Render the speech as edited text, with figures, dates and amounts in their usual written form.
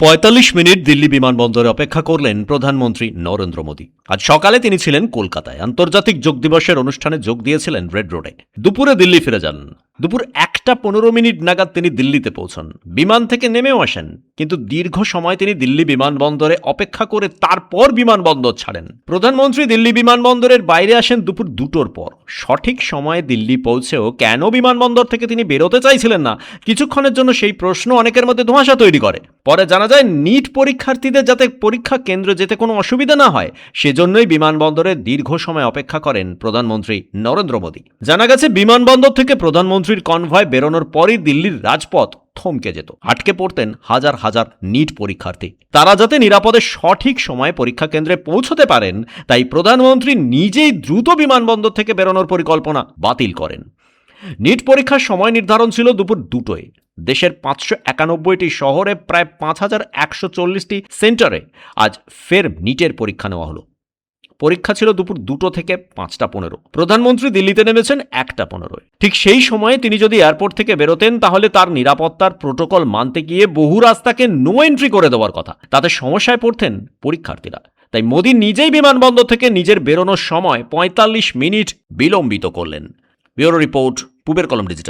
৪৫ minute Delhi বিমানবন্দরে অপেক্ষা করলেন প্রধানমন্ত্রী নরেন্দ্র মোদী। আজ সকালে তিনি ছিলেন কলকাতায়, আন্তর্জাতিক যোগ দিবসের অনুষ্ঠানে যোগ দিয়েছিলেন রেড রোডে। দুপুরে দিল্লি ফিরে যান। দুপুর ১টা ১৫ মিনিট নাগাদ তিনি দিল্লিতে পৌঁছন। বিমান থেকে নেমেও আসেন, কিন্তু দীর্ঘ সময় তিনি দিল্লি বিমানবন্দরে অপেক্ষা করে তারপর বিমানবন্দর ছাড়েন। প্রধানমন্ত্রী দিল্লি বিমানবন্দরের বাইরে আসেন দুপুর ২টোর পর। সঠিক সময়ে দিল্লি পৌঁছেও কেন বিমানবন্দর থেকে তিনি বেরোতে চাইছিলেন না, কিছুক্ষণের জন্য সেই প্রশ্ন অনেকের মধ্যে ধোঁয়াশা তৈরি করে। পরে জানা যায়, নিট পরীক্ষার্থীদের যাতে পরীক্ষা কেন্দ্রে যেতে কোনো অসুবিধা না হয়, সেজন্যই বিমানবন্দরে দীর্ঘ সময় অপেক্ষা করেন প্রধানমন্ত্রী নরেন্দ্র মোদী। জানা গেছে, বিমানবন্দর থেকে প্রধানমন্ত্রীর কনভয় বেরোনোর পরই দিল্লির রাজপথ থমকে যেত। আটকে পড়তেন হাজার হাজার নিট পরীক্ষার্থী। তারা যাতে নিরাপদে সঠিক সময়ে পরীক্ষা কেন্দ্রে পৌঁছতে পারেন, তাই প্রধানমন্ত্রী নিজেই দ্রুত বিমানবন্দর থেকে বেরোনোর পরিকল্পনা বাতিল করেন। নিট পরীক্ষার সময় নির্ধারণ ছিল দুপুর ২টোয়। দেশের ৫৯১টি শহরে প্রায় ৫,১৪০টি সেন্টারে আজ ফের নিটের পরীক্ষা নেওয়া হলো। পরীক্ষা ছিল দুপুর ২টো থেকে ৫টা ১৫। প্রধানমন্ত্রী দিল্লিতে নেমেছেন ১টা ১৫। ঠিক সেই সময়ে তিনি যদি এয়ারপোর্ট থেকে বেরোতেন, তাহলে তার নিরাপত্তার প্রোটোকল মানতে গিয়ে বহু রাস্তাকে নো এন্ট্রি করে দেওয়ার কথা। তাতে সমস্যায় পড়তেন পরীক্ষার্থীরা। তাই মোদী নিজেই বিমানবন্দর থেকে নিজের বেরোনোর সময় ৪৫ মিনিট বিলম্বিত করলেন। ব্যুরো রিপোর্ট, পূবের কলম ডিজিটাল।